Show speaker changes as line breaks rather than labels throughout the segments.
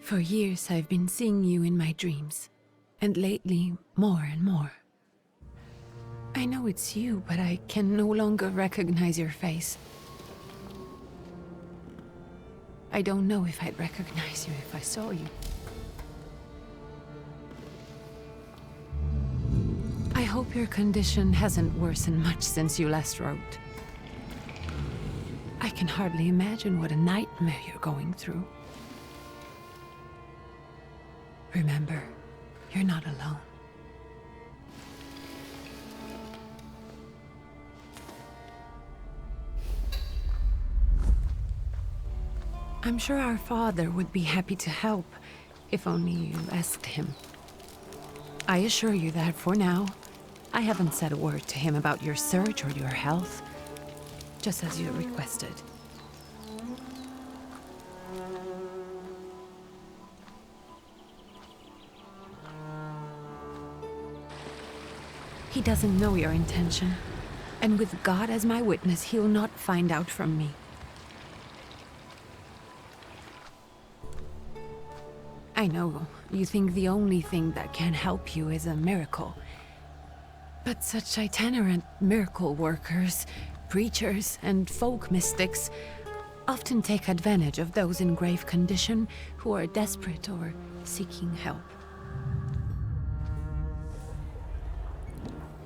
For years I've been seeing you in my dreams, and lately more and more. I know it's you, but I can no longer recognize your face. I don't know if I'd recognize you if I saw you. I hope your condition hasn't worsened much since you last wrote. I can hardly imagine what a nightmare you're going through. Remember, you're not alone. I'm sure our father would be happy to help, if only you asked him. I assure you that for now, I haven't said a word to him about your search or your health, just as you requested. He doesn't know your intention, and with God as my witness, he'll not find out from me. I know you think the only thing that can help you is a miracle. But such itinerant miracle workers, preachers, and folk mystics often take advantage of those in grave condition who are desperate or seeking help.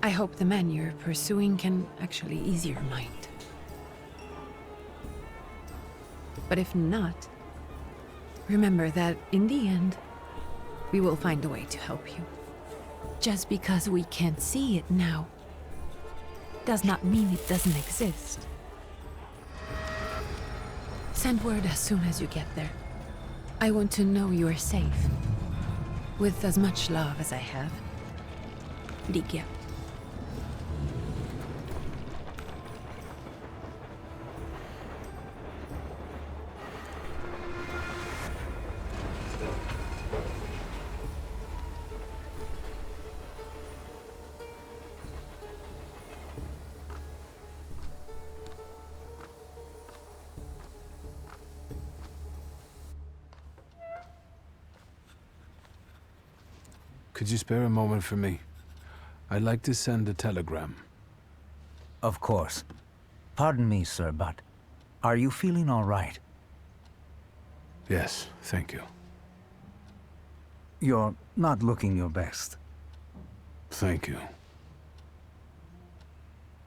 I hope the man you're pursuing can actually ease your mind. But if not, remember that in the end, we will find a way to help you. Just because we can't see it now, does not mean it doesn't exist. Send word as soon as you get there. I want to know you are safe. With as much love as I have. Ligia.
Could you spare a moment for me? I'd like to send a telegram.
Of course. Pardon me, sir, but are you feeling all right?
Yes, thank you.
You're not looking your best.
Thank you.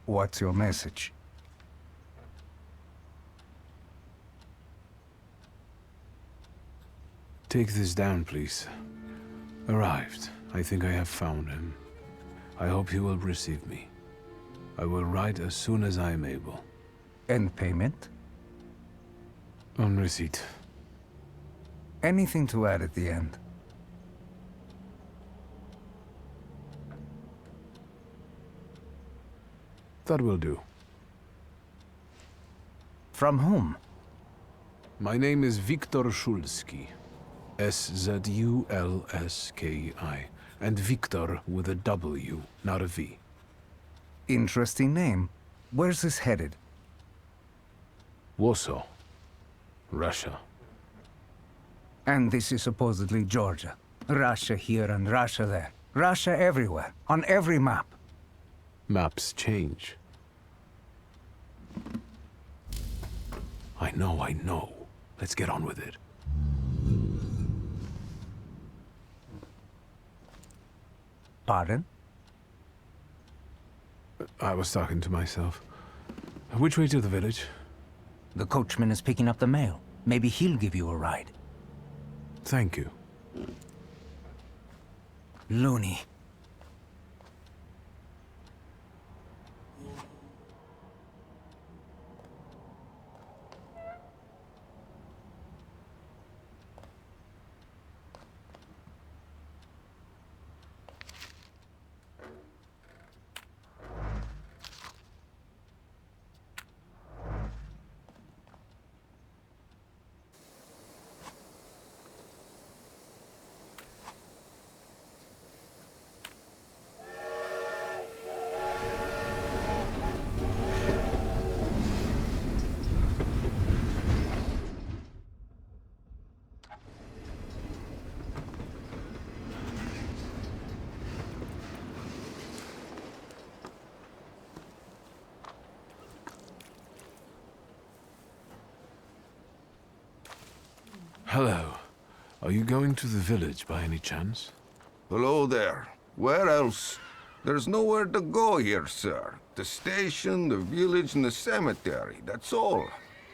What's your message?
Take this down, please. Arrived. I think I have found him. I hope he will receive me. I will write as soon as I am able.
And payment?
On receipt.
Anything to add at the end?
That will do.
From whom?
My name is Viktor Szulski. Szulski. And Victor with a W, not a V.
Interesting name. Where's this headed?
Warsaw. Russia.
And this is supposedly Georgia. Russia here and Russia there. Russia everywhere, on every map.
Maps change. I know. Let's get on with it.
Pardon?
I was talking to myself. Which way to the village?
The coachman is picking up the mail. Maybe he'll give you a ride.
Thank you.
Loony.
Hello. Are you going to the village by any chance?
Hello there. Where else? There's nowhere to go here, sir. The station, the village, and the cemetery, that's all.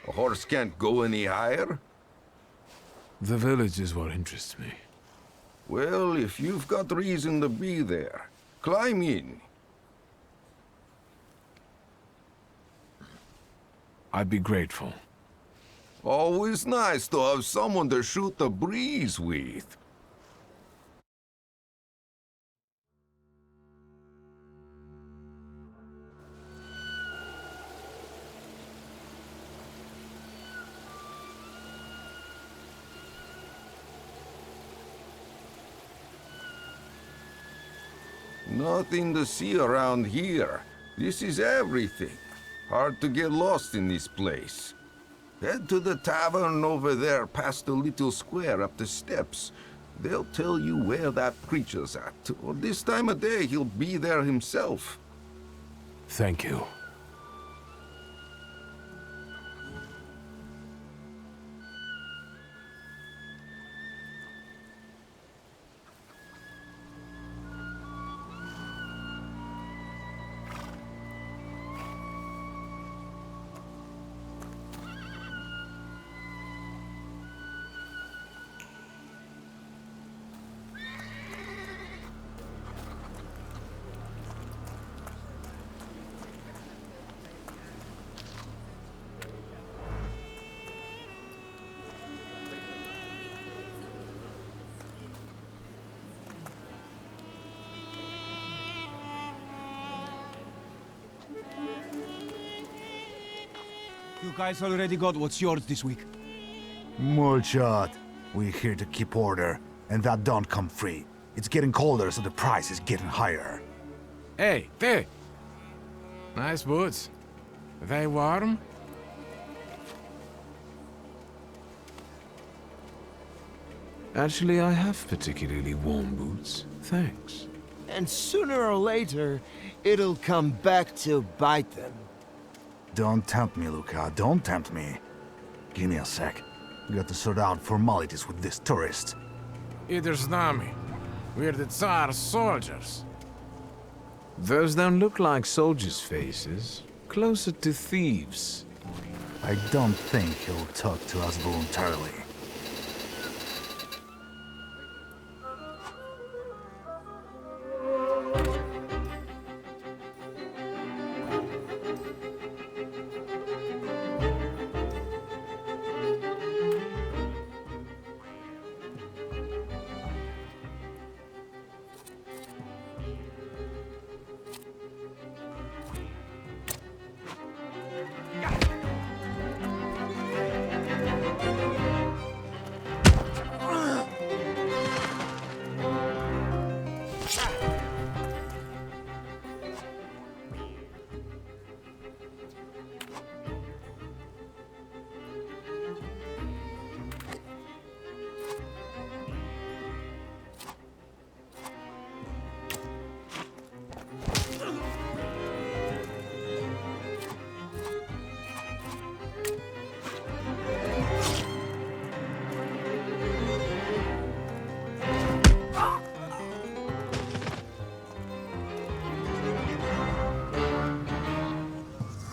A horse can't go any higher.
The village is what interests me.
Well, if you've got reason to be there, climb in.
I'd be grateful.
Always nice to have someone to shoot the breeze with. Nothing to see around here. This is everything. Hard to get lost in this place. Head to the tavern over there past the little square up the steps. They'll tell you where that creature's at. Or this time of day, he'll be there himself.
Thank you.
You guys already got what's yours this week?
Mulchot. We're here to keep order, and that don't come free. It's getting colder, so the price is getting higher.
Hey, there! Nice boots. Are they warm?
Actually, I have particularly warm boots. Thanks.
And sooner or later, it'll come back to bite them.
Don't tempt me, Luca. Don't tempt me. Give me a sec. We got to sort out formalities with this tourist.
Either z nami. We're the Tsar's soldiers.
Those don't look like soldiers' faces. Closer to thieves.
I don't think he'll talk to us voluntarily.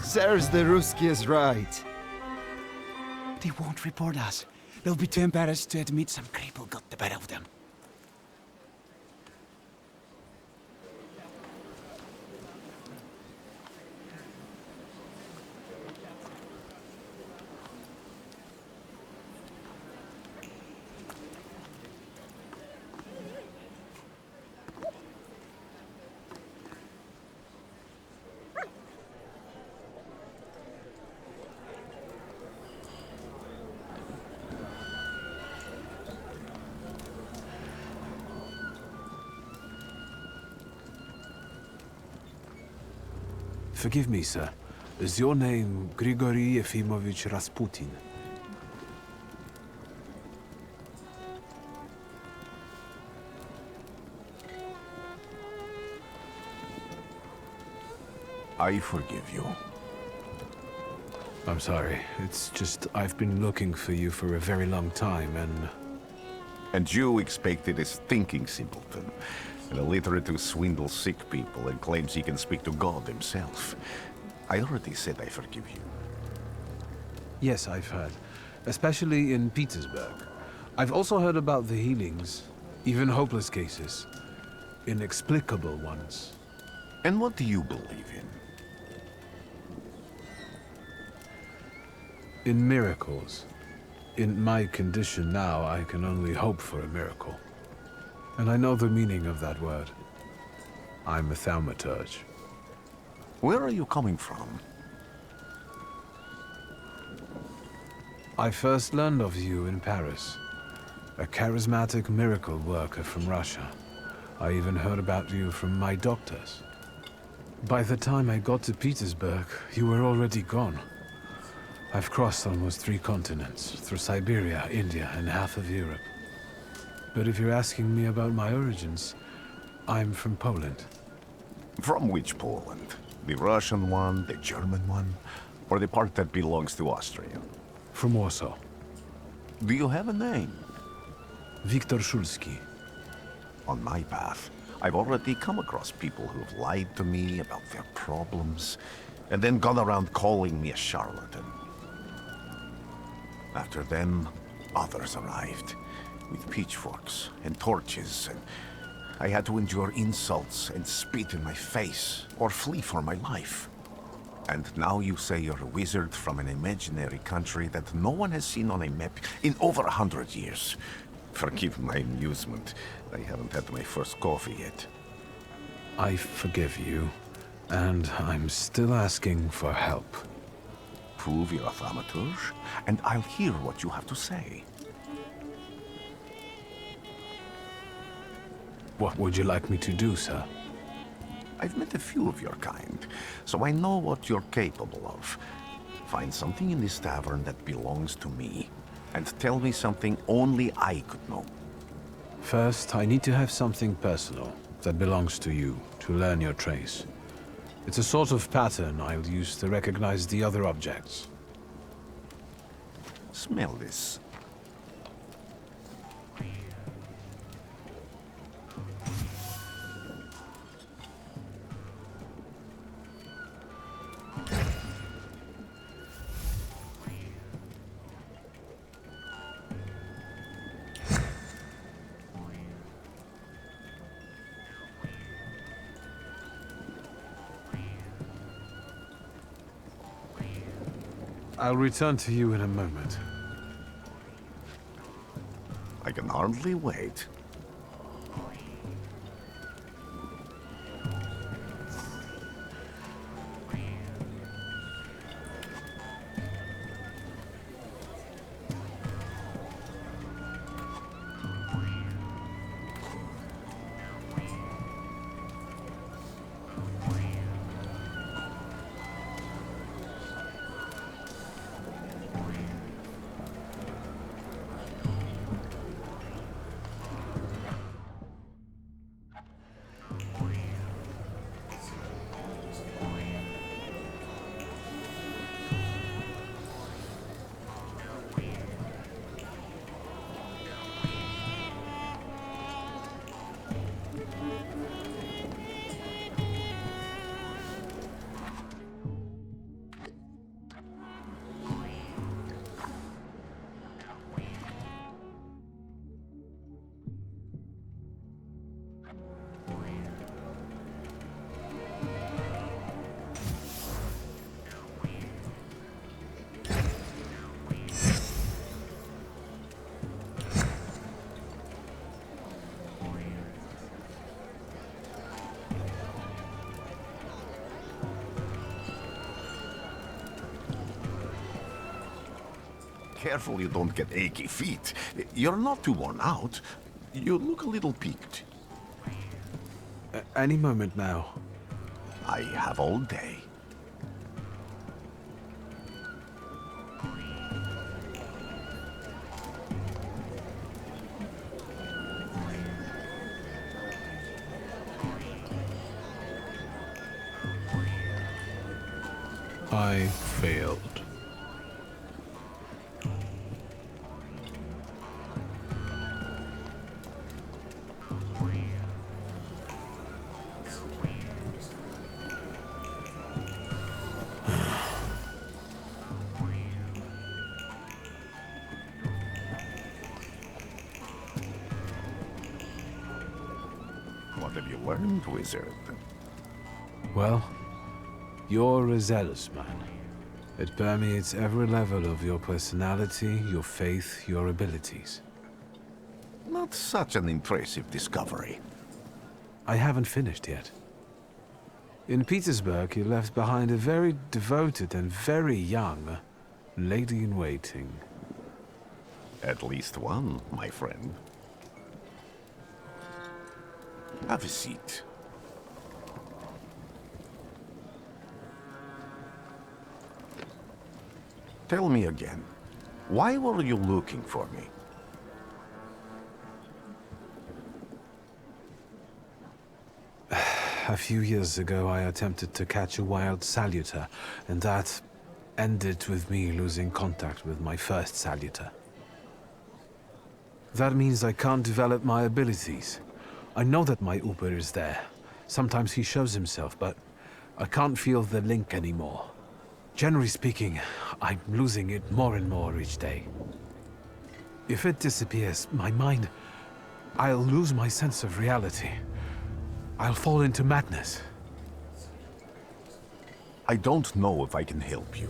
Serves the Ruskies right.
They won't report us. They'll be too embarrassed to admit some cripple got the better of them.
Forgive me, sir. Is your name Grigory Yefimovich Rasputin?
I forgive you.
I'm sorry. It's just I've been looking for you for a very long time, and...
And you expected a thinking simpleton, an illiterate who swindles sick people and claims he can speak to God himself. I already said I forgive you.
Yes, I've heard. Especially in Petersburg. I've also heard about the healings, even hopeless cases. Inexplicable ones.
And what do you believe in?
In miracles. In my condition now, I can only hope for a miracle. And I know the meaning of that word. I'm a Thaumaturge.
Where are you coming from?
I first learned of you in Paris. A charismatic miracle worker from Russia. I even heard about you from my doctors. By the time I got to Petersburg, you were already gone. I've crossed almost 3 continents, through Siberia, India, and half of Europe. But if you're asking me about my origins, I'm from Poland.
From which Poland? The Russian one, the German one, or the part that belongs to Austria?
From Warsaw.
Do you have a name?
Viktor Szulski.
On my path, I've already come across people who've lied to me about their problems, and then gone around calling me a charlatan. After them, others arrived, with pitchforks and torches, and I had to endure insults and spit in my face, or flee for my life. And now you say you're a wizard from an imaginary country that no one has seen on a map in over 100 years. Forgive my amusement. I haven't had my first coffee yet.
I forgive you, and I'm still asking for help.
Prove you're a Thaumaturge, and I'll hear what you have to say.
What would you like me to do, sir?
I've met a few of your kind, so I know what you're capable of. Find something in this tavern that belongs to me, and tell me something only I could know.
First, I need to have something personal that belongs to you, to learn your trace. It's a sort of pattern I'll use to recognize the other objects.
Smell this.
I'll return to you in a moment.
I can hardly wait. Careful you don't get achy feet. You're not too worn out. You look a little peaked.
Any moment now.
I have all day.
I failed.
What have you learned, wizard?
Well, you're a zealous man. It permeates every level of your personality, your faith, your abilities.
Not such an impressive discovery.
I haven't finished yet. In Petersburg, you left behind a very devoted and very young lady-in-waiting.
At least one, my friend. Have a seat. Tell me again, why were you looking for me?
A few years ago, I attempted to catch a wild Salutor, and that ended with me losing contact with my first Salutor. That means I can't develop my abilities. I know that my Uber is there. Sometimes he shows himself, but I can't feel the link anymore. Generally speaking, I'm losing it more and more each day. If it disappears, my mind... I'll lose my sense of reality. I'll fall into madness.
I don't know if I can help you.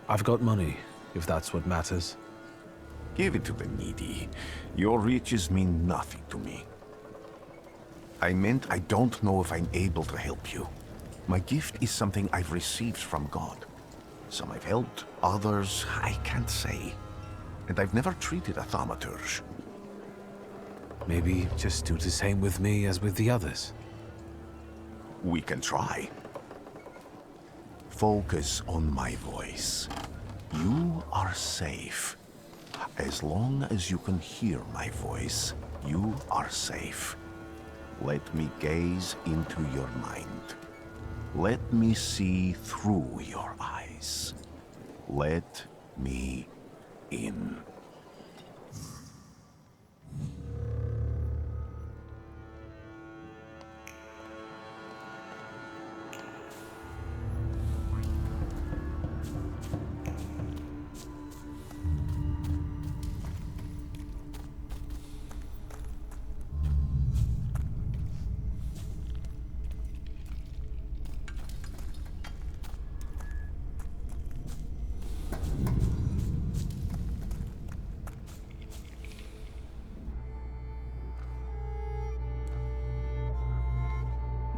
I've got money, if that's what matters.
Give it to the needy. Your riches mean nothing to me. I meant I don't know if I'm able to help you. My gift is something I've received from God. Some I've helped, others I can't say. And I've never treated a Thaumaturge.
Maybe just do the same with me as with the others.
We can try. Focus on my voice. You are safe. As long as you can hear my voice, you are safe. Let me gaze into your mind. Let me see through your eyes. Let me in.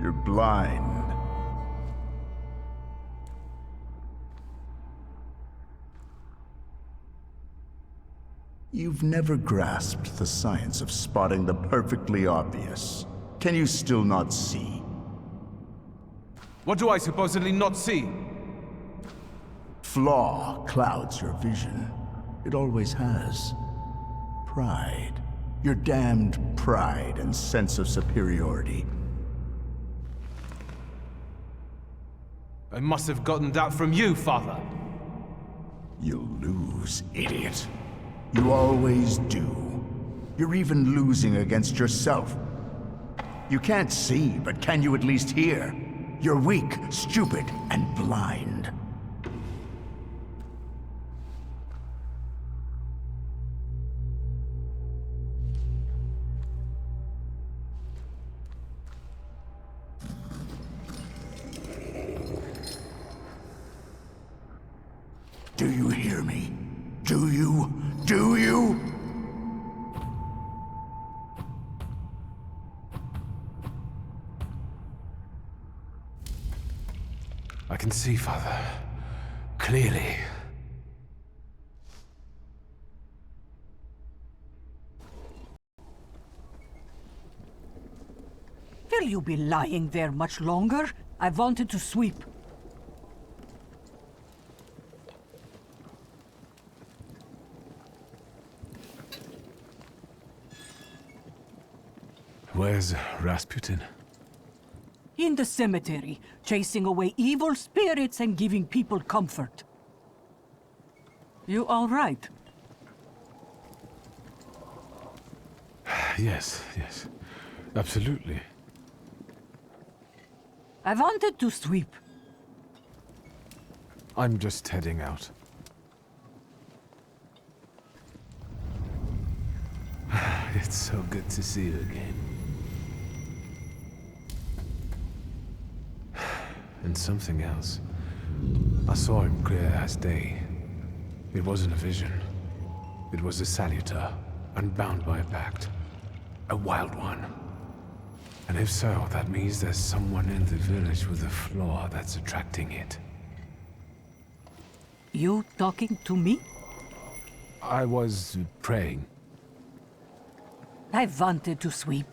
You're blind. You've never grasped the science of spotting the perfectly obvious. Can you still not see?
What do I supposedly not see?
Flaw clouds your vision. It always has. Pride. Your damned pride and sense of superiority.
I must have gotten that from you, Father.
You'll lose, idiot. You always do. You're even losing against yourself. You can't see, but can you at least hear? You're weak, stupid, and blind. Do you hear me? Do you? Do you?
I can see, Father. Clearly.
Will you be lying there much longer? I wanted to sweep.
Where's Rasputin?
In the cemetery, chasing away evil spirits and giving people comfort. You all right?
Yes, absolutely.
I wanted to sweep.
I'm just heading out. It's so good to see you again. And something else. I saw him clear as day. It wasn't a vision. It was a Salutor, unbound by a pact. A wild one. And if so, that means there's someone in the village with a flaw that's attracting it.
You talking to me?
I was praying.
I wanted to sweep.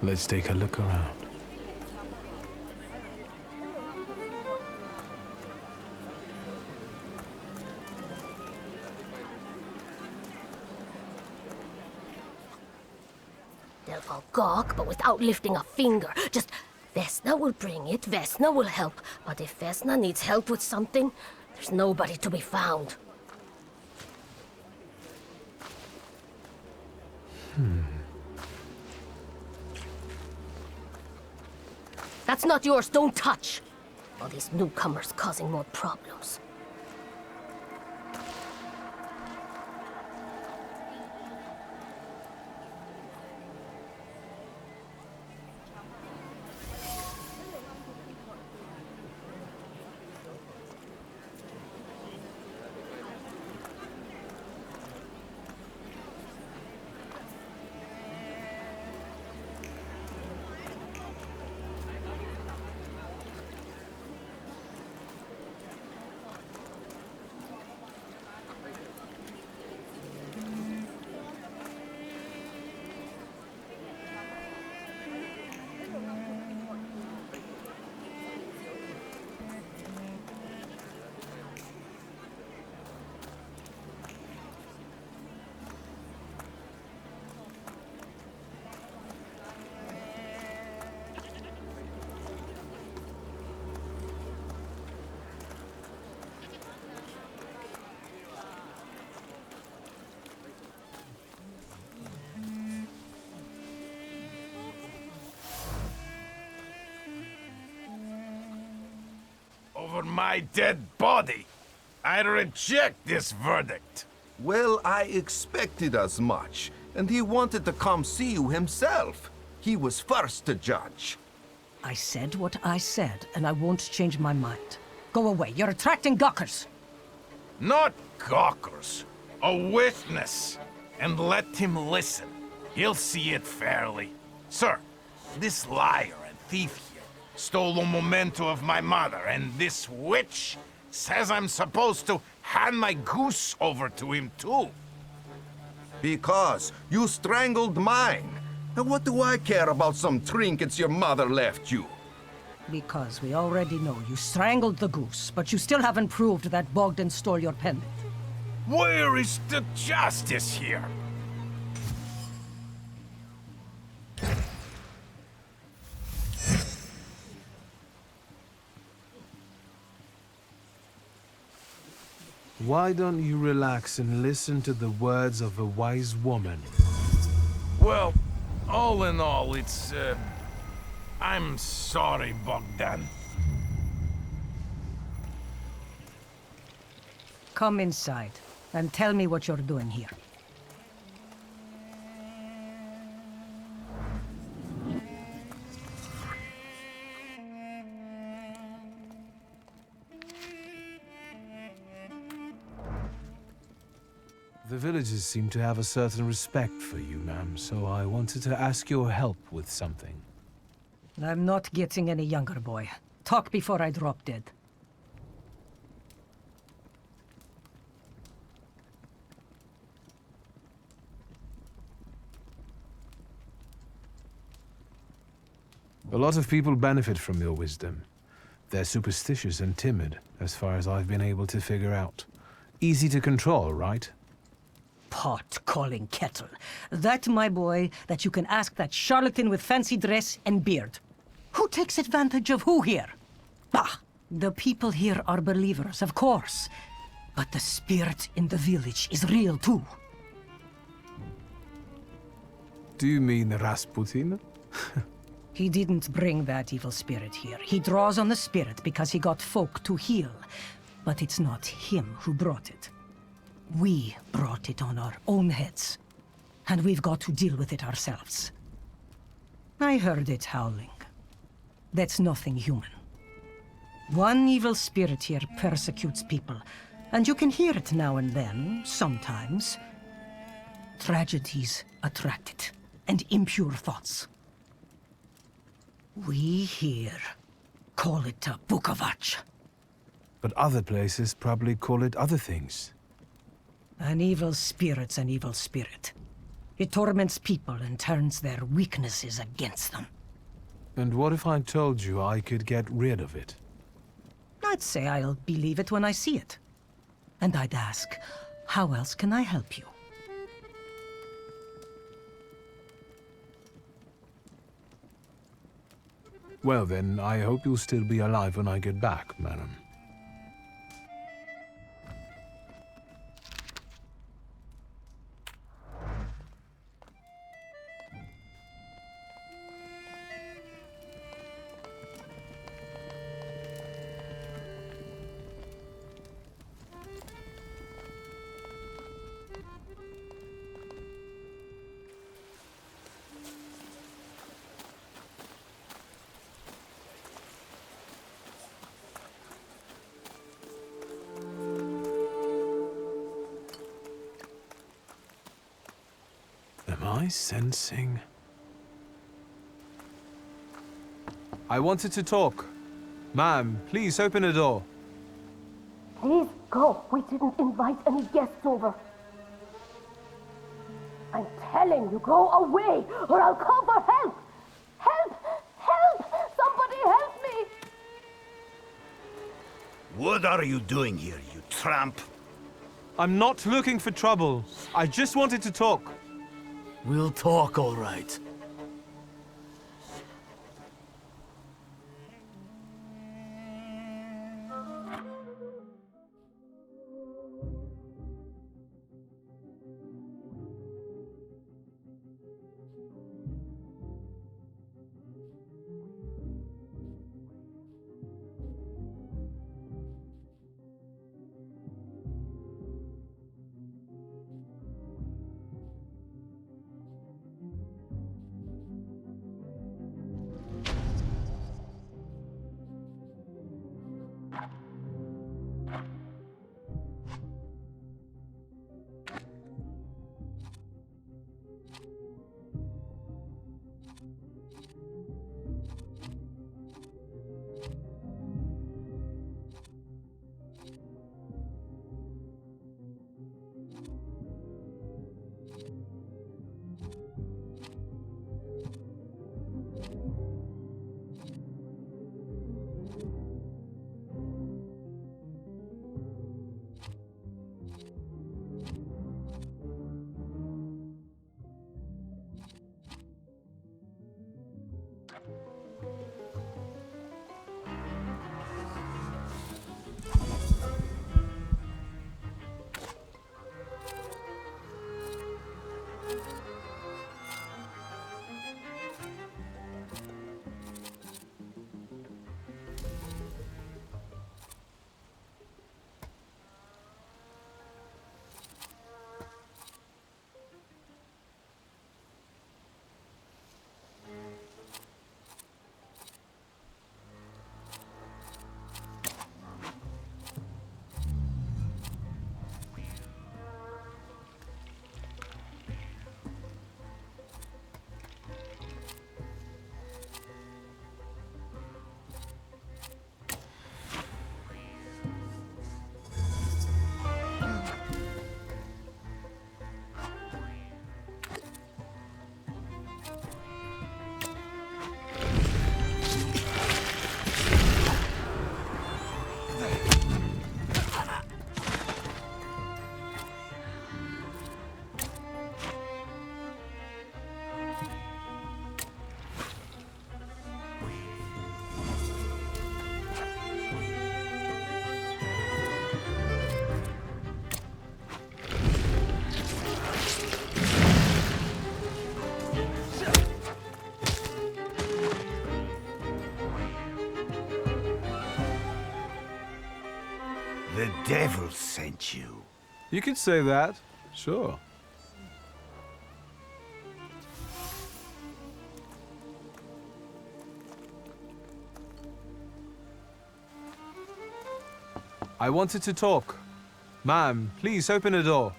Let's take a look around.
They'll all gawk, but without lifting a finger. Just, Vesna will bring it, Vesna will help. But if Vesna needs help with something, there's nobody to be found. That's not yours, don't touch! All these newcomers causing more problems.
Over my dead body. I reject this verdict.
Well, I expected as much, and he wanted to come see you himself. He was first to judge.
I said what I said, and I won't change my mind. Go away, you're attracting gawkers.
Not gawkers. A witness. And let him listen. He'll see it fairly. Sir, this liar and thief here stole a memento of my mother, and this witch says I'm supposed to hand my goose over to him too.
Because you strangled mine. And what do I care about some trinkets your mother left you?
Because we already know you strangled the goose, but you still haven't proved that Bogdan stole your pendant.
Where is the justice here?
Why don't you relax and listen to the words of a wise woman?
Well, all in all, it's, I'm sorry, Bogdan.
Come inside, and tell me what you're doing here.
The villagers seem to have a certain respect for you, ma'am, so I wanted to ask your help with something.
I'm not getting any younger, boy. Talk before I drop dead.
A lot of people benefit from your wisdom. They're superstitious and timid, as far as I've been able to figure out. Easy to control, right?
Pot calling kettle. That, my boy, that you can ask that charlatan with fancy dress and beard. Who takes advantage of who here? Bah! The people here are believers, of course. But the spirit in the village is real too.
Do you mean Rasputin?
He didn't bring that evil spirit here. He draws on the spirit because he got folk to heal. But it's not him who brought it. We brought it on our own heads. And we've got to deal with it ourselves. I heard it howling. That's nothing human. One evil spirit here persecutes people, and you can hear it now and then, sometimes. Tragedies attract it, and impure thoughts. We here call it a Bukovac.
But other places probably call it other things.
An evil spirit's an evil spirit. It torments people and turns their weaknesses against them.
And what if I told you I could get rid of it?
I'd say I'll believe it when I see it. And I'd ask, how else can I help you?
Well then, I hope you'll still be alive when I get back, madam. Am I sensing? I wanted to talk. Ma'am, please open the door.
Please go. We didn't invite any guests over. I'm telling you, go away, or I'll call for help! Help! Help! Somebody help me!
What are you doing here, you tramp?
I'm not looking for trouble. I just wanted to talk.
We'll talk, all right. The devil sent you.
You could say that, sure. I wanted to talk. Ma'am, please open the door.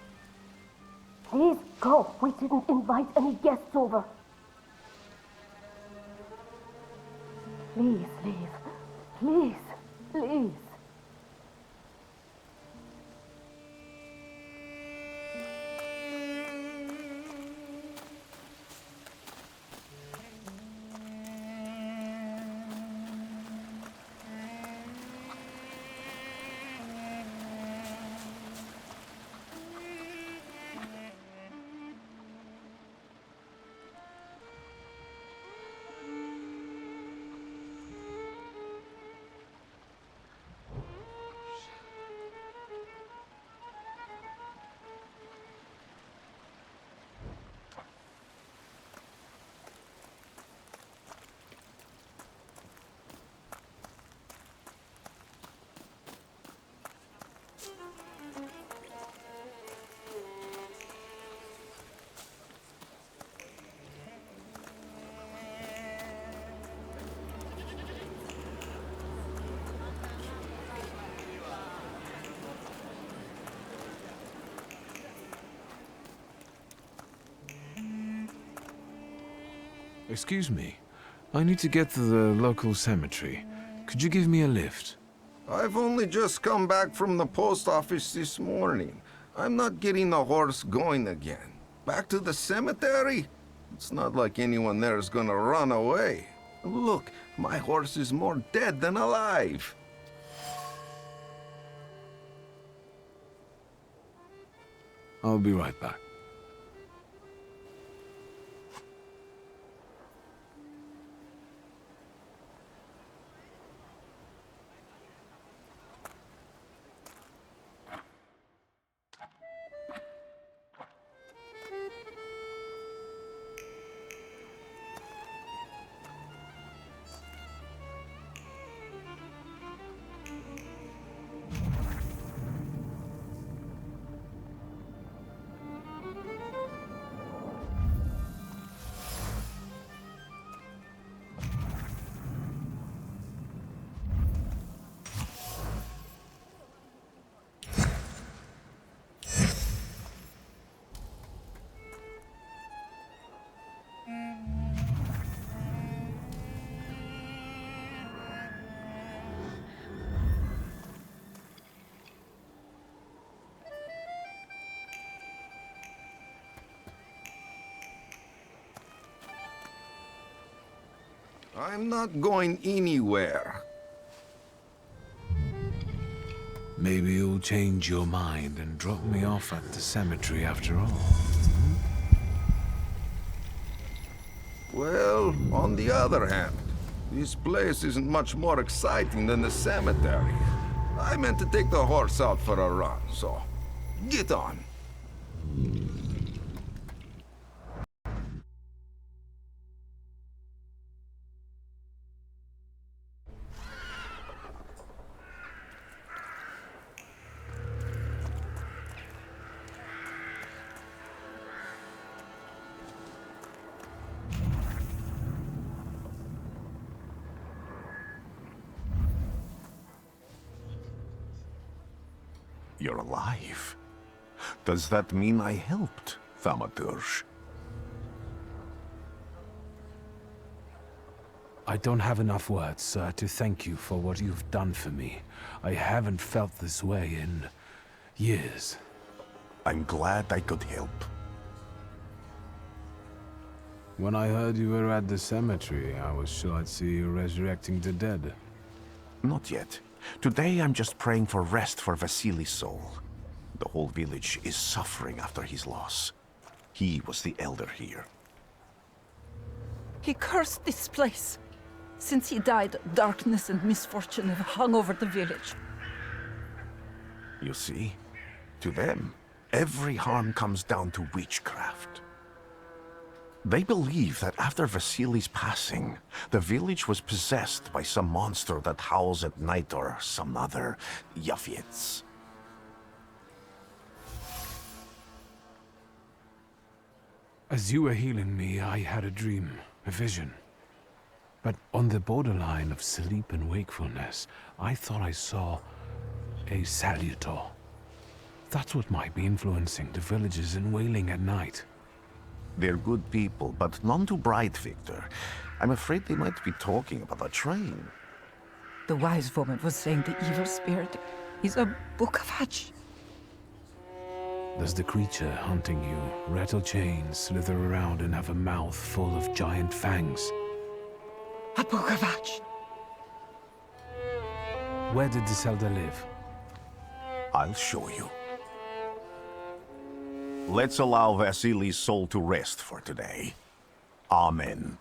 Please go. We didn't invite any guests over. Please leave. Please, please.
Excuse me. I need to get to the local cemetery. Could you give me a lift?
I've only just come back from the post office this morning. I'm not getting the horse going again. Back to the cemetery? It's not like anyone there is gonna run away. Look, my horse is more dead than alive.
I'll be right back.
I'm not going anywhere.
Maybe you'll change your mind and drop me off at the cemetery after all.
Well, on the other hand, this place isn't much more exciting than the cemetery. I meant to take the horse out for a run, so get on.
You're alive. Does that mean I helped, Thaumaturge?
I don't have enough words, sir, to thank you for what you've done for me. I haven't felt this way in years.
I'm glad I could help.
When I heard you were at the cemetery, I was sure I'd see you resurrecting the dead.
Not yet. Today I'm just praying for rest for Vasily's soul. The whole village is suffering after his loss. He was the elder here.
He cursed this place. Since he died, darkness and misfortune have hung over the village.
You see? To them, every harm comes down to witchcraft. They believe that after Vasily's passing, the village was possessed by some monster that howls at night or some other Yafits.
As you were healing me, I had a dream, a vision. But on the borderline of sleep and wakefulness, I thought I saw a Salutor. That's what might be influencing the villagers in Wailing at night.
They're good people, but none too bright, Victor. I'm afraid they might be talking about a train.
The wise woman was saying the evil spirit is a book of hatch.
Does the creature hunting you rattle chains, slither around, and have a mouth full of giant fangs?
A book of hatch.
Where did this elder live?
I'll show you. Let's allow Vasily's soul to rest for today. Amen.